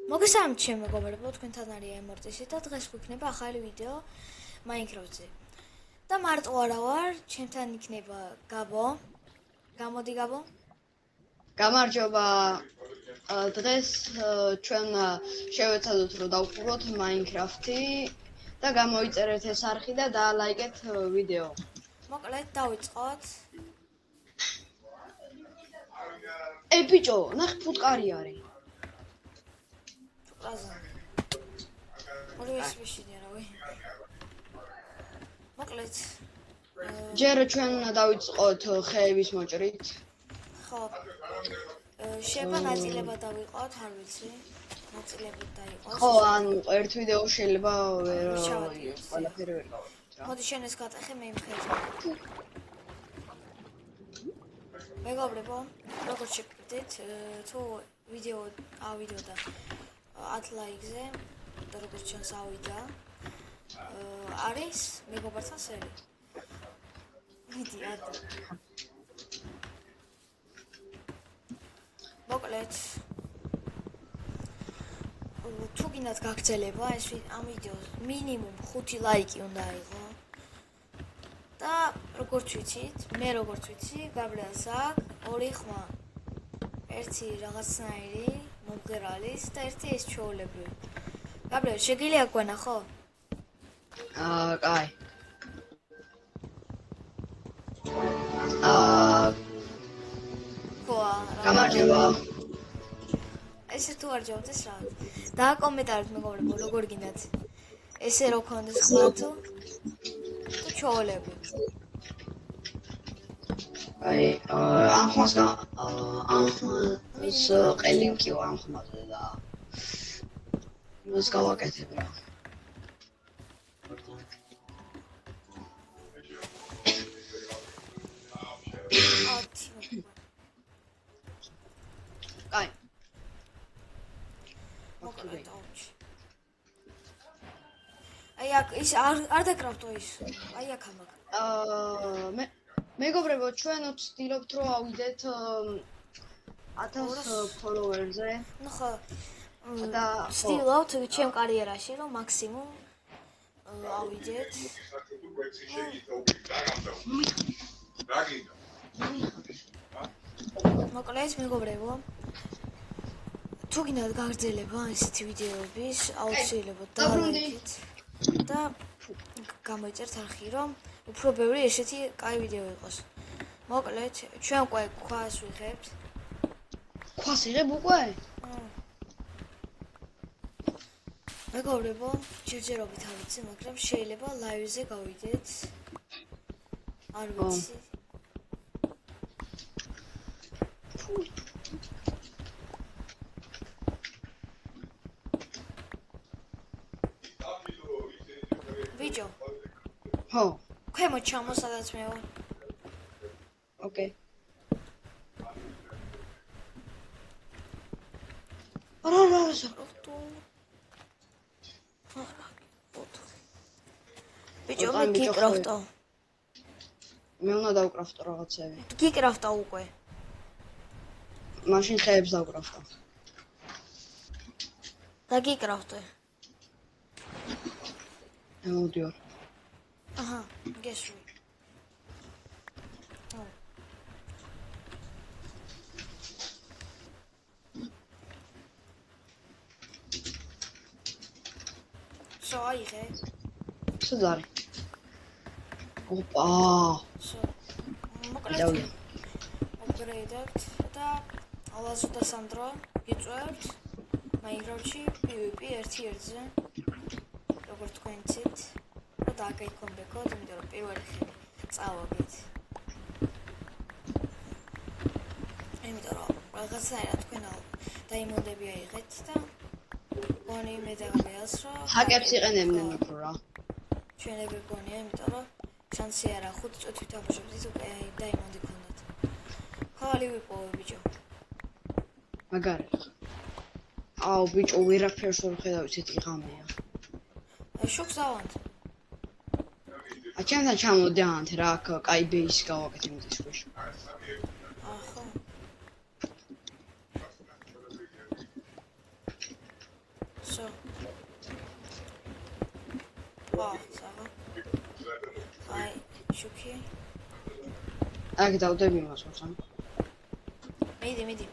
მოგესალმებით ჩემო მეგობრებო, თქვენთან არის ემორტისი და დღეს გვიქნება ახალი ვიდეო Minecraft-ზე. და მარტო არა ვარ, ჩემთან იქნება გაბო. გამოდი გაბო. გამარჯობა. დღეს ჩვენ შევეცადოთ რომ დავუყუროთ Minecraft-ი და გამოიწერეთ ეს არხი და დაალაიკეთ ვიდეო. მოკლედ დავიწყოთ. ბიჭო, ნახე ფუტკარი არის. ორივე შეშინია რავი. მოკლედ ჯერ ჩვენ დავიწყოთ ხეების მოჭრით. ხო. შეიძლება ნაწილებად დავიყოთ, არ ვიცი. ნაწილებად დაიყოს. ხო, ანუ ერთ ვიდეო შეიძლება ვერ ყველაფერი ვერ გავაკეთოთ რა. მოდი შენ ეს გატეხე მე იმხედავ. მეგობრებო, როგორც შეგიძლიათ, თუ ვიდეო ავიდეოდა 10 ლაიქზე და როგორც ჩანს ავიდა, არის მეგობართან სერი. მიდი ადო. მოკლედ თუ გინდათ გაგრძელება ეს ამ ვიდეოს მინიმუმ 5 ლაიკი უნდა იყო. და როგორც ვიცით, მე როგორც ვიცი, გაბრიელს აქვს 2 ხმა. ერთი რაღაცნაირი მომღერალის და ერთი ეს ჩვეულებრივი. გაბრიელ, შეგიძლია გვენა ხო? კაი. ხო, გამარჯობა. ესე თუ არ ჯობდეს რა. დააკომენტარეთ მეგობრებო, როგორ გინდათ. ესე რო ქონდეს ხმა თუ ჩვეულები. აი, ამ ხმას ყელი მკივა ამ ხმაზე და მას გავაკეთებ რა. კაი. აი აქ ის არ დაკრავტო ის. აი აქ ამაკ. მეგობრებო, ჩვენ ვცდილობთ რომ ავიდეთ 1000 ფოლოვერზე. ნუ ხო. და ვცდილობთ ჩემ კარიერაში რომ მაქსიმუმ ავიდეთ. მოკლედ მეგობრებო, თუ გინდათ გაგრძელება ესეთი ვიდეოების, აუცილებლად დალაიქეთ და გამოიწერთ არხი, რომ უფრო ბევრი ესეთი კაი ვიდეო იყოს. მოკლედ, ჩვენ უკვე ქვას ვიღებთ. ქვას იღებ უკვე? მეგობრებო, ჯერჯერობით არ ვიცი, მაგრამ შეიძლება ლაივზე გავიდეთ. არ ვიცი. ვიჯო. ხო. ქვემოთ ჩამო, სადაც მე ვარ. ოკეი. რა. ვიჯო, მე გიკრაფტო. მე უნდა დავკრაფტო რაღაცები. გიკრაფტო უკვე. მაშინ ხეებს დავკრაფტო. და გიკრაფტე. მოდიო. აჰა, გესვი. აიღე. სად არის? ოპა. მოკლედ. ოპერეიდერთ და ალაზო და სანდრო გიწევთ. Minecraft-ში PvP 1-1-ზე. როგორც თქვენ იცით, და დაგაიქონბეკოთ, იმიტომ რომ პირველი ხელი წავაგეთ. იმიტომ რომ რაღაცნაირად თქვენ დაიმონდები აიღეთ და გონი მე დაგაბიას რომ ჰაკებს იყენებდნენ უფრო რა. ჩვენები გონია, იმიტომ რომ შანსი არა 5 წუთი თამაშობდით უკვე დაიმონდი გქონდათ. ხალი ვიპოვე ბიჭო. მაგარია. აუ ბიჭო, ვერაფერს ვერ ხედავ, ისეთი ღამეა. შოქს დავანთ. ჩემთან ჩამოდიანთ რა, კაი ბეის გავაკეთე მიწის ქვეშ. ახო. საღა. აი, შუქი. აქ დავდები მას ხომ? მიდი.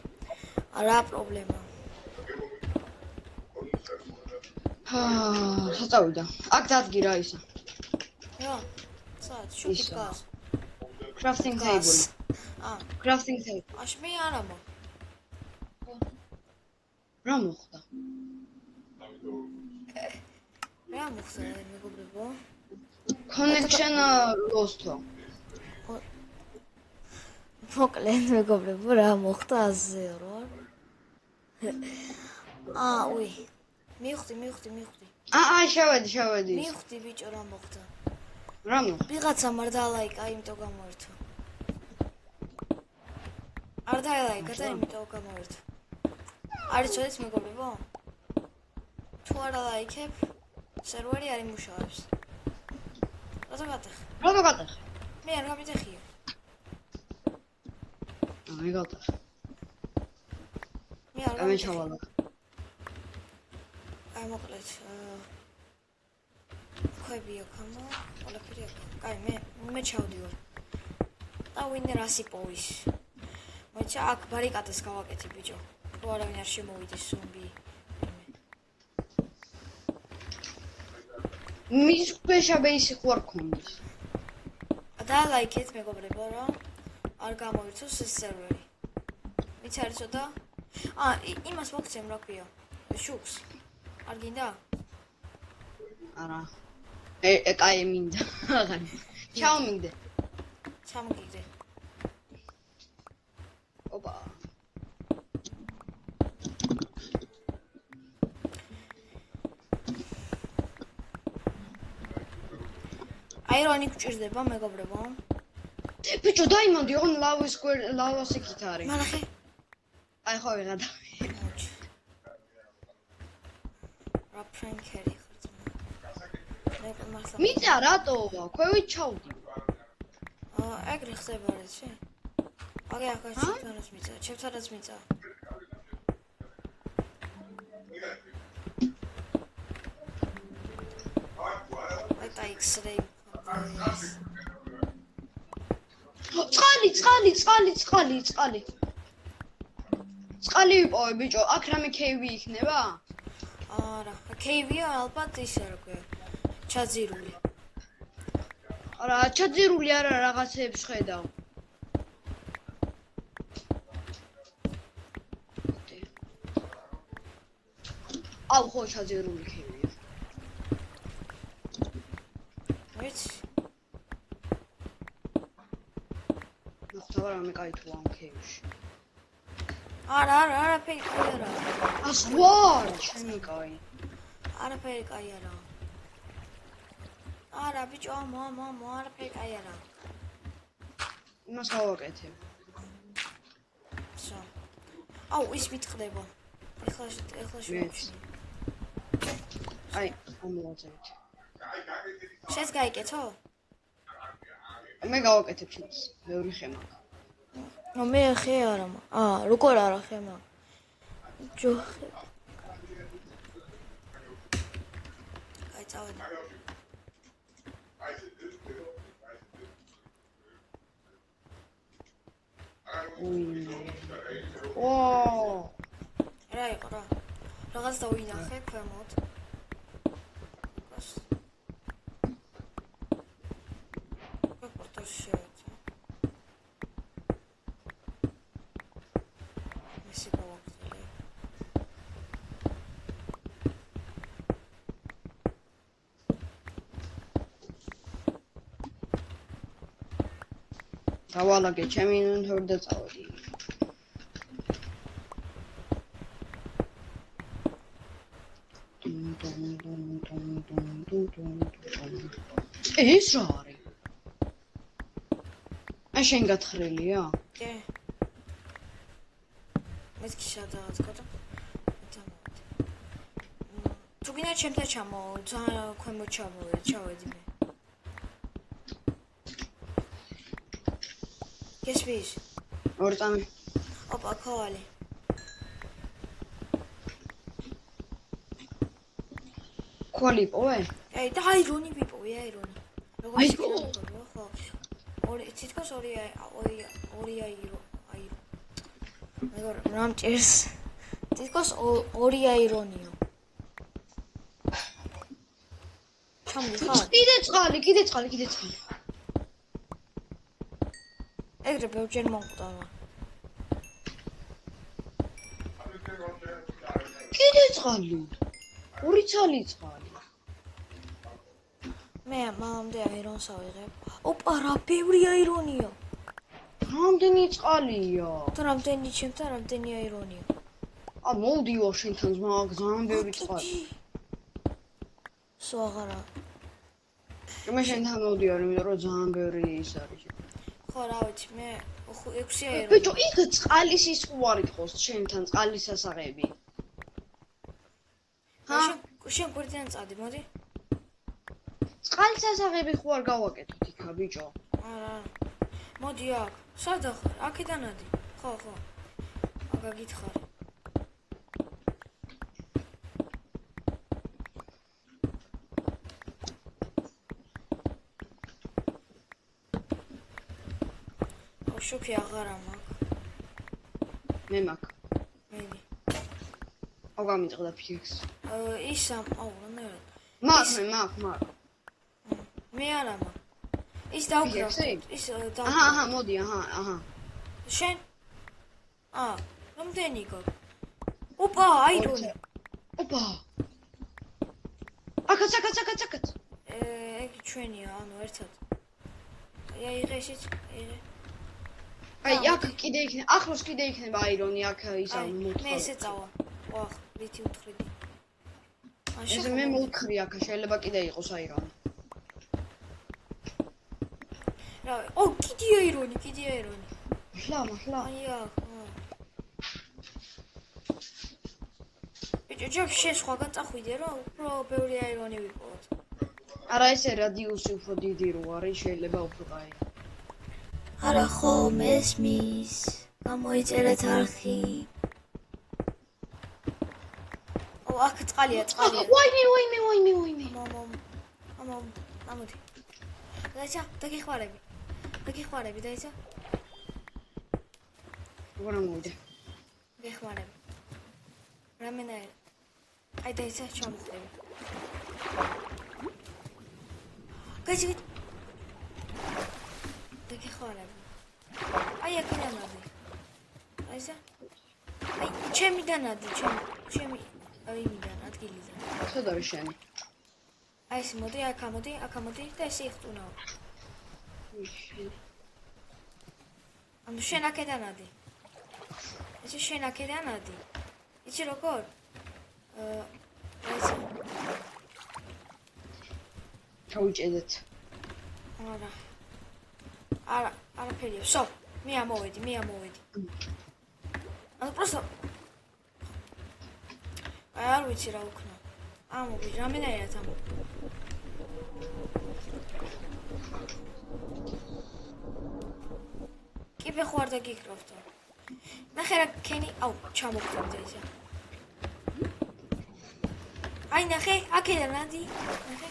არა პრობლემა. საწავიდა. აქ დადგი რა ისა. რა? სად შუქი დგას? Crafting table. Crafting table. აშ მე არა მო. რა მოხდა? რა მოხდა მეგობრებო? Connection lost. მოკლედ მეგობრებო რა მოხდა ასე რა? უი. მივხვდი. შევედი. მივხვდი ბიჭო რა მოხდა. რა მოხდა? ვიღაცა არ დაალაიკა, იმიტომ გამოერთო. არ დაალაიკა და იმიტომ გამოერთო. არის წოდეთ მეგობრებო? თუ არ ალაიქებ, სერვერი არ იმუშავებს. რატო გატეხე? მე არ გამიტეხია. მე გატეხე. მე არ გამეჩავალა. აი მოკლედ. ხვები აქამა, ყველაფერი აქ. კაი, მე ჩავდივარ. და ვინ რასი პოვის. მოიცა აქ ბარიკადას გავაკეთე ბიჭო. თუ არავინ არ შემოვიდეს ზომბი. მის ქვეშა ბეისი ხო არ ქონდეს. და ლაიქეთ მეგობრებო რა. არ გამოირთოს ეს სერვერი. ვიცი არის ცოტა? იმას მოგცემ რა ქვია. შუქს. არ გინდა? არა. კაი მინდა. ჩამიგდე. ოპა. აირონი გჭირდება მეგობრებო. ბიჭო დაიმონდი ოღონ ლავას იქით არის. მანახე. აი ხო ვიღადა. რა ფრენკერი ხარ. მიწა რატოა? ქვევით ჩავდი. ეგრე ხდება რეჩი. აგე ახლა ჩემთანაც მიწა. აი X-ray. წყალი. წყალი ვიპოვე ბიჭო, აქ რამე კეივი იქნება? არა, კეივია ალბათ ისე რა ქვია. ჩაძირული. არა, ჩაძირული არა, რაღაცეებს ხედავ. აუ ხო ჩაძირული კეივია. ვიცი. ნახტავ რამე კაი თუ ამ კეივში. არაფერი კაი არა. ვარ, შენი კაი. არაფერი კაი არა. არა ბიჭო, არაფერი კაი არა. იმას გავაკეთებ. სა. ის მითხდება. ეხლა შევჩინე. აი, ამოვაწერეთ. შენს გაიკეთო? მე გავაკეთებ შენს, მეორე ხე მაქვს. მე ხე არა. როგორ არა ხე მაქვს? ჯოხე. აი წავედი. რა იყო რა? რაღაც დავინახე ქვემოთ. დავალაგე ჩემი ინვენტორი და წავედი. ეს რა არის? შენ გათხრილია? კი. მე შედავთ კოტა. თუ გინდა ჩემთან ჩამო, ძალიან ქვემოთ ჩავედი მე. გესმის? ორწამი. ოპა, ქოვალი. ქვალი იპოვე? აი და აირონი ვიპოვე, აირონი. როგორც იქნება, ხო. ორი თითქოს ორი აირო. მაგრამ რამ ჭირს? თითქოს ორი აირონია. ჩამდიხარ? კიდე წყალი. ეგრე ბევრჯერ მომკვდარა. კიდე წყალი. ორი ცალი წყალი. მე მამამდე აირონს ავიღებ. ოპა, რა ბევრი აირონია. რამდენი წყალია? თუ რამდენი ჩემთან, რამდენი აირონია. მოვდიო შენთან ძალიან ბევრი წყალი. სულ აღარა. მე შენთან მოვდიო, იმიტომ რომ ძალიან ბევრი ის არის. ხო, რა ვიცი, მე 6 აირონი. ბიჭო, იქ წყალის ის ხوارით ხოს შენთან წყალის სასაღები. შენ გვერდიდან წადი, მოდი. წყალის სასაღები ხო არ გავაკეთოთ იქა, ბიჭო? არა. მოდი აქ. სადა ხარ? აქედან ადი. ხო. აგა გითხარი. შოქი აღარა მაქვს. მე მაქვს. მედი. გამიწყდა ფიქს. ისამ, რანერად. მაქვს. მე არა მაქვს. ის დავკრავთ. ის დავკრავთ. აჰა, მოდი, აჰა. შენ? რამდენი გაქვს? ოპა, აირონი. ოპა. აკაც. ეგ ჩვენია, ერთად. აიღე ისიც, აიღე. აქ კიდე იქნება, ახლოს კიდე იქნება აირონი, აქ ისა მოთხარ. მე ესე წავა. ვახ, რითი უთხრიდი. ესე მე მოვთხრი აქ, შეიძლება კიდე იყოს აირონი. რა, კიდე აირონი. მართლა. აი აქ. ბიჭო, ჯერ შენ სხვაგან წახვიდე, რომ უფრო ბევრი აირონი ვიპოვოთ. არა, ესე რადიუსი უფრო დიდი რო არის, შეიძლება უფრო კაი. არა ხო მესმის, გამოიწერეთ არხი. აქ წყალია. ვაიმე. ამოდი. დაიცა, დაგიხმარები, დაიცა. როგორ მოვიდე? გეხმარები. რამენაირ. აი დაიცა, ჩამოხდები. გაიცა. დაგიხმარები. აი აქედან ადი. დაიცა. აი ჩემიდან ადი, ჩემი აიმიდან ადგილიდან. ცოტა არის შენი. აი ეს მოდი, აქ ამოდი და ესე იხტუნაო. ანუ შენ აქედან ადი. ესე შენ აქედან ადი. იცი როგორ? ესე. ჩავიჭედეთ. არაფერია. ვსო, მე ამოვედი. ანუ პროსტო არ ვიცი რა ვქნა. ამოვიდი, რამენაირად ამოვიდი. კიბე ხო არ დაგიკრავთო. ნახე რა ქენი, ჩამოვხდები ესე. აი ნახე, აქედან ადი. ნახე.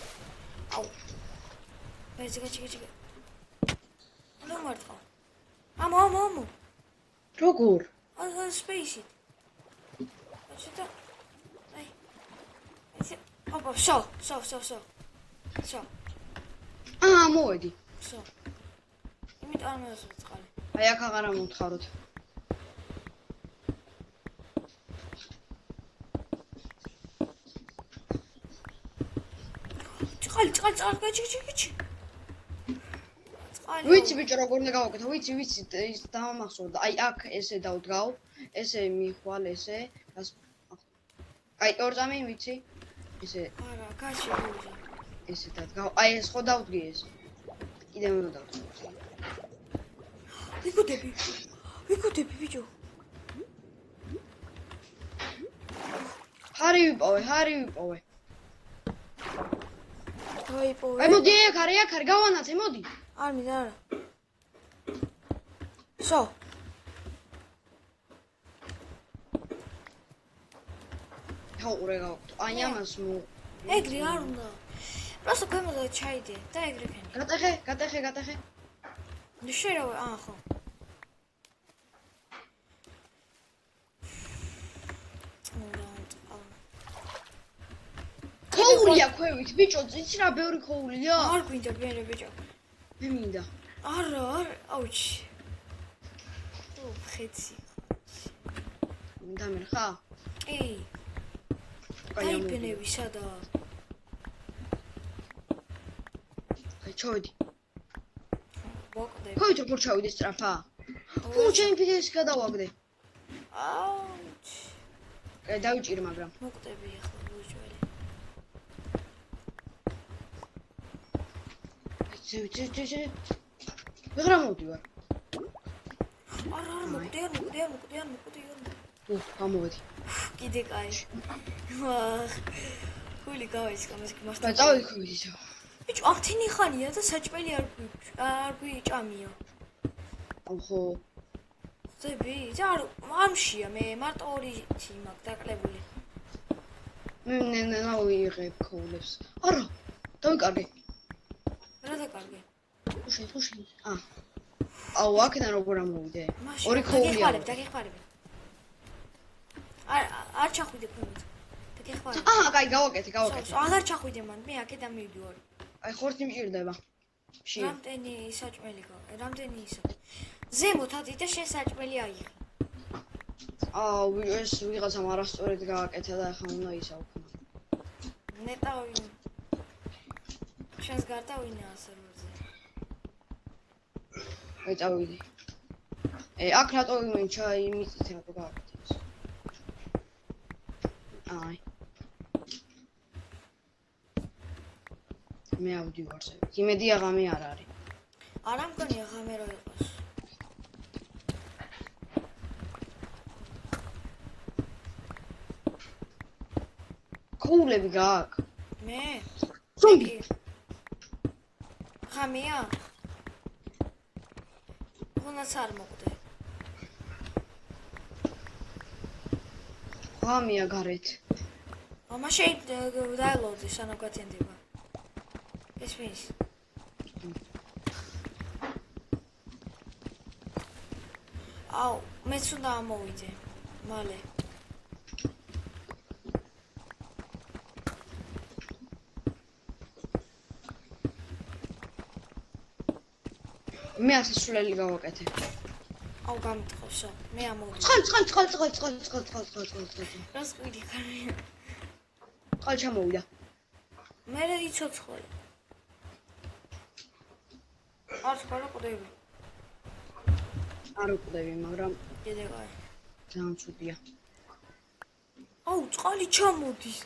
გაიჭი. ანუ მარტყა. ამო. როგორ? სპეისით. აჩიტა. აი. ესე. ოპა, შო. მოვედი. შო. იმიტომ არ მოვასწრე წყალი. აი აქ აღარა მომთხაროთ. წყალი, გაიჭი. ვიცი ბიჭო როგორ უნდა გავაკეთო, ვიცი, ის დამახსოვდა. აი აქ ესე დავდგავ, ესე მიხვალ ესე. აი ორწამი ვიცი. ესე. არა, გაჩერდი. ესე დადგავ. აი ეს ხო დავდგე ეს. კიდე უნდა დავდგე. ვიკუდები ბიჭო. ჰარი ვიპოვე. დაიპოვე. აი მოდი აქ გავანაცე, მოდი. არ მინდა არა. შო. გაუყურე გავაკეთო. აი ამას ეგრე არ უნდა. просто ქვემოთ ჩაიდე და ეგრე ქენი. გატეხე. ნუ შეიძლება, ხო. ქოულია ქვევით, ბიჭო, იცი რა ბევრი ქოულია? არ გვინდა ბერე ბიჭო. მე მინდა. არა, აუჩი. ხეცი. მინდა მე ხა? კი. დაიბნები სადაა? აი ჩოდი. მოკვდე. ქოით როგორ ჩავიდე სწრაფა? ხო, ჩემი ფიდეს გადავაგდე. აუჩი. აი დავიჭირე, მაგრამ მოკვდები ახლა ბუჭველი. ძე. ვეღარ მოვდივარ. არა, მოკვდე. გამოვედი. კიდე კაი. ხული გავისკამეს მასთან. და წავედი ქვევით ისე. ბიჭო, ამთენი ხანია და საჭმელი არ გვიჭამია. ხო. ზები, არ ამშია მე მარტო 2 მაგ დაკლებული. მე ნავიღებ ქოულებს. არა, დავიკარგე. რა დაკარგე? ხუშინ. აუ, აქედან როგორ ამოვიდე? მაშინ ორი ქოულია. დაგეხმარები. არ ჩახვიდე ქვემოთ. დაგეხმარები. კაი, გავაკეთე. აღარ ჩახვიდე მან, მე აქედან მივიდივარ. აი, ხორცი მჭირდება. რამდენი საჭმელი გაქვს? რამდენი ისა? ზემოთ ადი და შენ საჭმელი აიღე. აუ, ეს ვიღაცამ არასწორად გააკეთა და ახლა უნდა ისაუქნა. ნეტა ვინ? შენს გარდა ვინაა სერვერზე? აი, წავიდი. აქ რატო იმენჩა იმიწით რატო გააკეთე ეს? აი. მე ავდივარ ზევით. იმედია ღამე არ არის. არა მგონია ღამე რო იყოს. ქოულები გააქვს? მე? ზომბი. ღამეა? ვონაც არ მოკვდე. ღამეა გარეთ. მაშინ დაელოდი სანამ გათენდება. ეს მის. აუ, მეც უნდა ამოვიდე. მალე. მე ასასვლელი გავაკეთე. აუ, გამიტყავსო. მე ამოვიდე. წყალ. რას ყვირი ხარ? წყალ ჩამოვიდა. მე იცოცხლე. არ ხარყდები. არ უყდები, მაგრამ კიდე კაი. ძალიან ცუდია. აუ, წყალი ჩამოდის.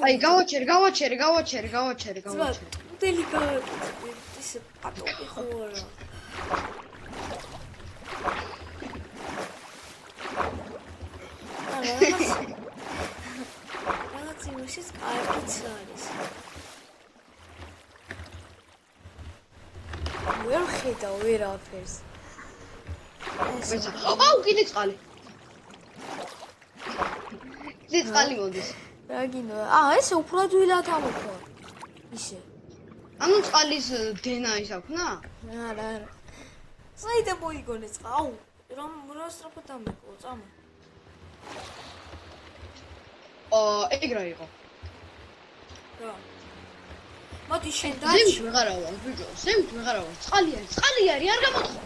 აი, გავაჩერე. ტუდელი გავაკეთე. ისე პატოკი ხო არა. რაღაც იმუშის კარგიც არის. ვერ ხედავ ვერაფერს. აუ, კიდე წყალი. წყალი მოდის. რა გინდა? ესე უფრო ძვილად ამოქვა. ისე. ანუ წყალის დენა ისაქვნა? არა. საიდან მოიგონე წყალი? აუ, რა სწრაფად ამოქვა, წამო. ეგ რა იყო? რა? მოდი შენ ზემთ ვეღარა ვარ, ბიჭო, წყალი არის, არ გამოთხო.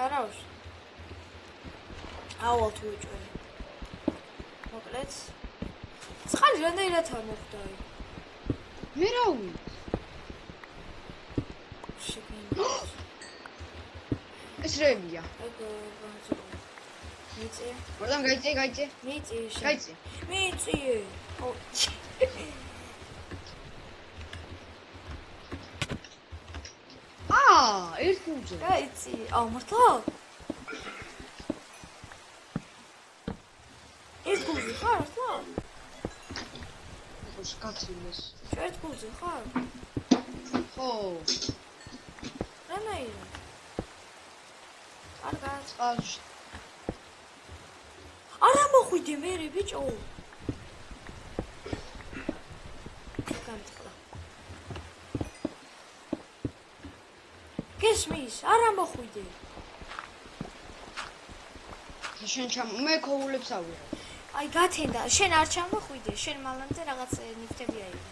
არა ვარ. აუ, თუ ვიჭველი. მოკლედ. წყალი რამდენად არ მოხდა? მე რა ვიცი. ეს რევია. მიწე. ვარდან გაიწე. მიწე. აუ. ერთ კულზე. გაიწი. აუ, მართლა? ერთ კულზე ხარ, მართლა? ხო, გაცილეს. ერთ კულზე ხარ? ხო. რანაირად? არ გაц. წყალში. არა მოხვიდე მე რე ბიჭო. გამწყდა. გესმის? არა მოხვიდე. შენ მე ქოულებს ავიღე. აი გათენდა, შენ არ ჩამოხვიდე, შენ მალამდე რაღაც ნიფტები აიღე.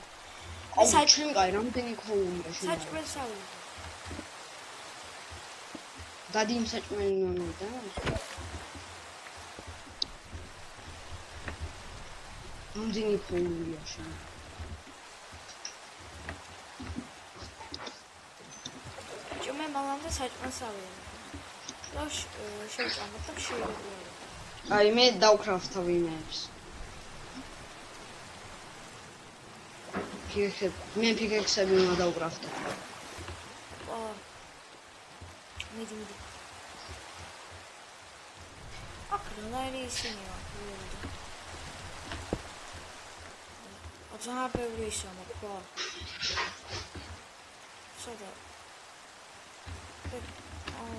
მე საჭმელი კაი, რამდენი ქოულია შენ? საჭმელს ავიღე. დადი იმ საჭმელი ნონოდა? რამდენი ქოულია შენ? მე მალამდე საჭმელს ავიღე. და შევჭამოთ და შევიდე. აი მე დავკრაფტავ იმებს. მე ფიქექსები უნდა დავკრაფტო. მიდი. აქ რა ისინია? ძალიან ბევრი ისაა, ხო? სადა?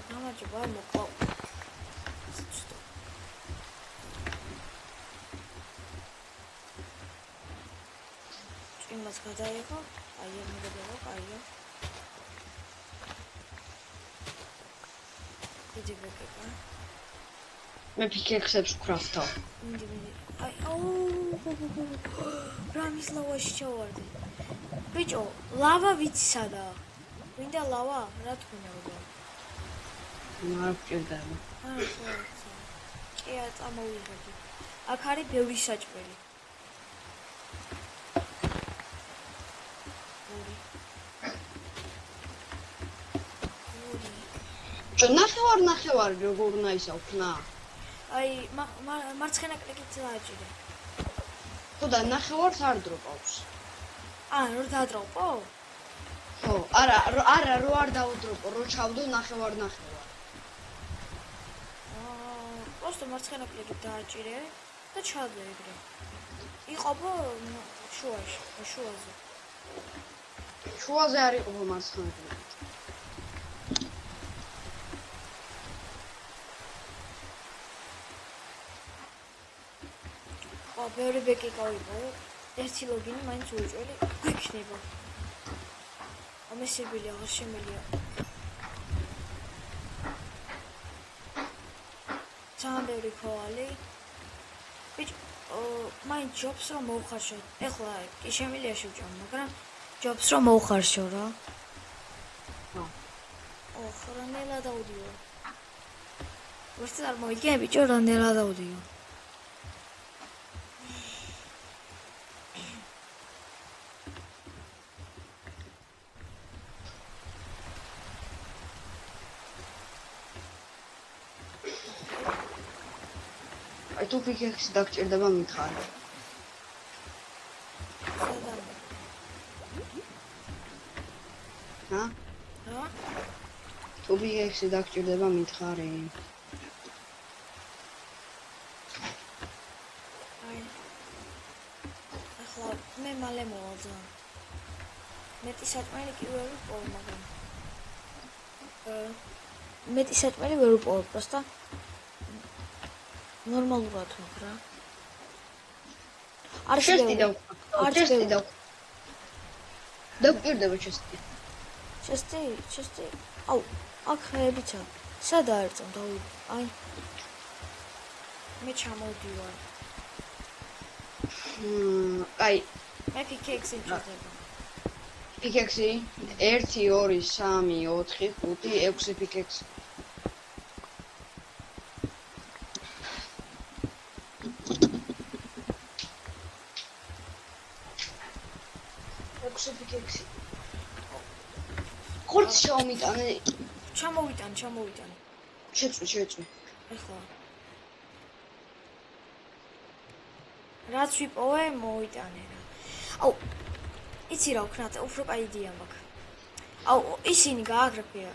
გამარჯობა, მოყვა. იმას გადაიღო, აი მოგებო, აიო. დიდი ბეკა. მე ფიქექსებს ვკრაფტავ. მიდი. აი, რამის ლავაში ჩავარდი. ბიჭო, ლავა ვიცი სადაა? ვინდა ლავა? რა თქმა უნდა. არ ვჭირდება. არა, ხო. კი, წამოვიღები. აქ არის ბევრი საჭმელი. ნახევარ როგორ უნდა ისაუქნა? აი, მარცხენა კლიკით დააჭირე. ხო და ნახევარს არ დროპავს. რო დაადროპო? ხო, არა, რო არ დაუდროპო, რო ჩავდო ნახევარ. просто მარცხენა კლიკით დააჭირე და ჩადე ეგრე. იყოფო შუაზე. შუაზე არ იყოფო მარცხენა კლიკით. ბევრი ბეკი გავიყო, ერთი ლოგინი მაინც უეჭველი გვექნება. ამესებილი აღარ შემელია. ძალიან ბევრი ქოალი. ბიჭ, მაინც ჯობს რომ მოუხარშო. ეხლა კი შემიძლია შევჭამ, მაგრამ ჯობს რომ მოუხარშო რა. ხო, რანელა დაუდიო. ვერც არ მოიგე, ბიჭო, რანელა დაუდიო. აი თუ ფიქექსი დაგჭირდება მითხარი. რა? თუ ფიქექსი დაგჭირდება მითხარი. აი. ახლა მე მალე მოვალ. მეტი საჭმელი კი ვერ ვიპოვე, მაგრამ მეტი საჭმელი ვერ ვიპოვე, просто ნორმალურად მაგრამ არ შეიძლება დაგჭირდება ჩესტი აუ აქ ხეებიცა სადა ერწამ დავი აი მე ჩამოვდივარ აი მე ფიქექსი ჭირდება ფიქექსი 1 2 3 4 5 6 ფიქექსი ფიქექსი ხორცი ჩამოვიტანე შეწვი ეხლა რაც ვიპოვე მოვიტანე რა აუ იცი რა ვქნათ უფრო კაი იდეა მაქვს აუ ისინი გააგრაფია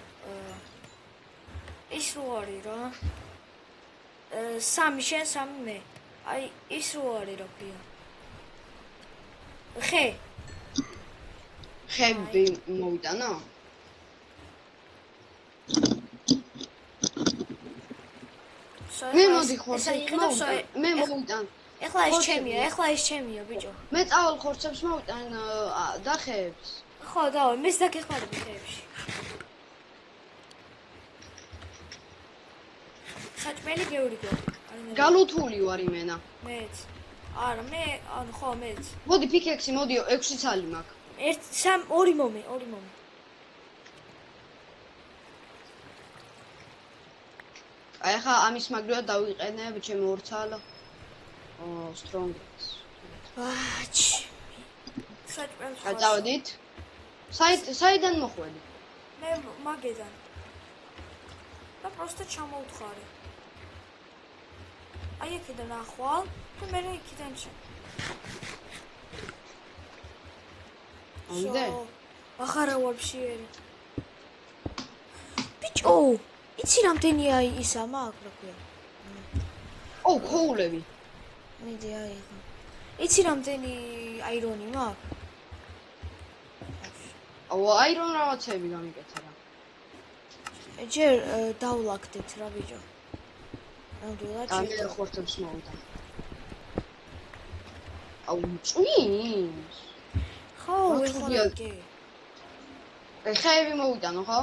ის რო არის რა 3 შენ 3 მე აი ის რო არის რა ქვია ხები მოვიტანა მე მოდი ხორცებს იღე და მოვიტან. მე მოვიტან. ეხლა ეს ჩემია, ბიჭო. მე წავალ ხორცებს მოვიტან და ხეებს. ხო, დავай, მეც დაგეხმარები ხეებში. საჭმელი გეური გვაქვს. გალუთული ვარ იმენა. მეც. არა, ხო, მეც. მოდი პიკექსი, მოდი 6 ცალი მაქვს. 2 მომი. აი ხა ამის მაგრივად დავიყენებ ჩემ ორცალ strongest. აჩ. საჭმელს ხო. წავედით. საიდან მოხვედი? მე მაგედან. და просто ჩამოვთხარი. აი აქედან ახვალ და მე იქიდან ჩა. ამდე? ახარა ვაფშიერი. ბიჭო, იცი რამდენია ისა მაგ რა ქვია? ო, ქოულები. მიდი აი ხო. იცი რამდენი აირონი მაქვს? აუ, აირონ რაღაცები გამიკეთე რა. ჯერ დავლაგდეთ რა ბიჭო. ნამდვილად და ხორცებს მოვიდა. აუ, წვიმს. ხო, ეხლა ხეები მოვიტანო, ხო?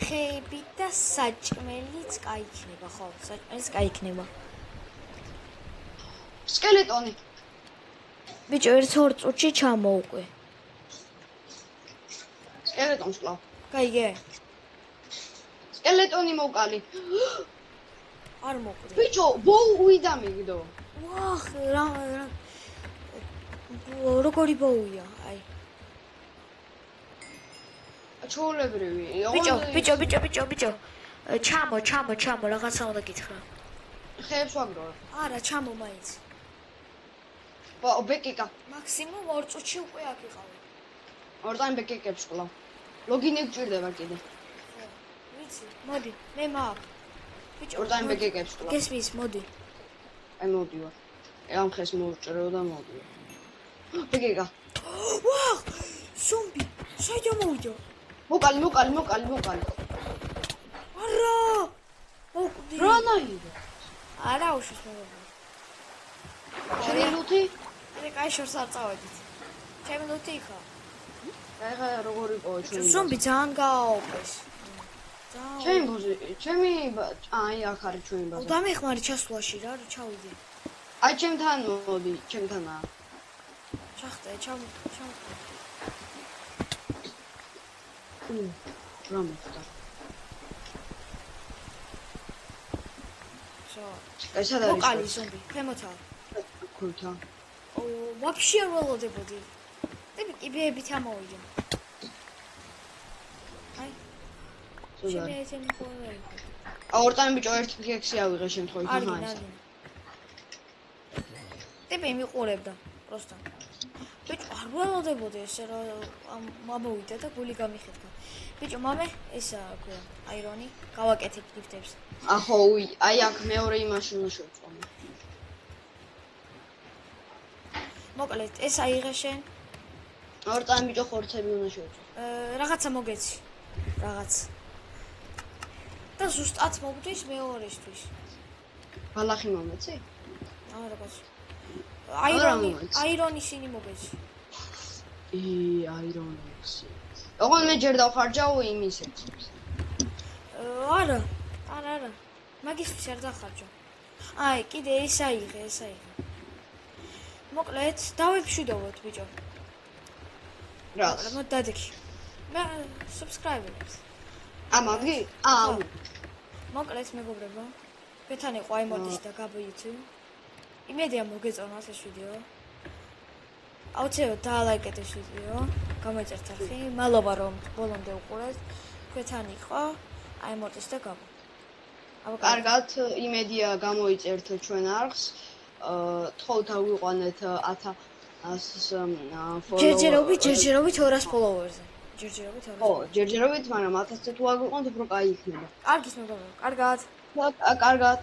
ხეები და საჭმელიც გაიქნება, ხო? საჭმელიც გაიქნება. სკელეტონი. ბიჭო, 1-2 წუთში ჩამოუყვე. სკელეტონს კლავ. გაიგე? სკელეტონი მოვკალი. არ მოკვდი. ბიჭო, ბოუი დამიგდო. ვახ, რა როგორი ბოუია, აი. ჩოულებრივი. ბიჭო. ჩამო, რაღაცა უნდა გითხრა. ხეებს ვაგდო. არა, ჩამო მაინც. ბეკიკა. მაქსიმუმ 2 წუთში უკვე აქ იყავი. ორდან ბეკიკებს ყლავ. ლოგინი გჭირდება კიდე. ხო, ვიცი. მოდი, მე მაქვს. ბიჭო, ორდან ბეკიკებს ყლავ. გესმის, მოდი. აი მოდივარ. ამ ხეს მოვჭრეო და მოდივარ. ბეკიკა. ვახ! ზომბი, საიდან მოვიდა? მოკალი. არა! მოკვდი. რანაირად? არა, უშვის მოგებული. შენი ლუთი? მე კაი შორს არ წავედით. ჩემი ლუთი იქა. ახლა როგორ იყო ჩვენი? ზომბი ძალიან გააოპეს. ჩემი აი აქ არის ჩვენი ბაზა. დამეხმარი ჩასვლაში რა, ჩავიდი. აი ჩემთან მოდი, ჩემთანაა. ჩახტე, ჩამ. რა მოხდა? შო. ეს არის. მოკალი ზომბი, ფემოთა. ქულთა. ო, ვაფშე არ ველოდებოდი. დები კიბეებით ამოვიდა. აი. შემე ესენი ხოლმე. ორტანი ბიჭო ერთ პიკექსი ავიღე შემთხვევით არა. დები მიყურებდა, просто. ბიჭო, არ ველოდებოდი ესე რა ამოვიდა და გული გამიხეთქა. ბიჭო, მამე, ესა ქვია, აირონი, გავაკეთებ გიფტებს. ახო, აი აქ მეორე იმაში უნდა შევწყვამო. მოკლედ, ეს აიღე შენ. ორტანი ბიჭო ხორცები უნდა შევწყვამო. რაღაცა მოგეცი. რაღაც. და ზუსტად მოგდის მეორისთვის. ბალახი მომეცი? არა, ბაცი. აირონის ინი მოგეცი. აირონის. ოღონდ მე ჯერ დავხარჯავ იმისეც. არა. მაგისთვის არ დახარჯო. აი, კიდე ეს აიღე. მოკლედ, დავიფშვიდობოთ, ბიჭო. რა? მოდი დადექი. მე subscribe-ებს. ამაგი? მოკლედ, მეგობრებო. მეთან იყო აიმორდის და გაბო YouTube. იმედია მოგეწონათ ეს ვიდეო. აუცილებლად დაალაიკეთ ეს ვიდეო. გამოიწერთ არხი. მადლობა რომ ბოლომდე უყურეთ. მეთან იყო აიმორდის და გაბო. კარგად, იმედია გამოიწერთ ჩვენ არხს. თხოვთ აგვიყვანეთ 1000 ჯერჯერობით 200 follower-ზე. ხო, ჯერჯერობით, მაგრამ 1000-ზე თუ აგვიყვანთ, უფრო კაი იქნება. კარგის მეგობრებო, კარგად. კარგად.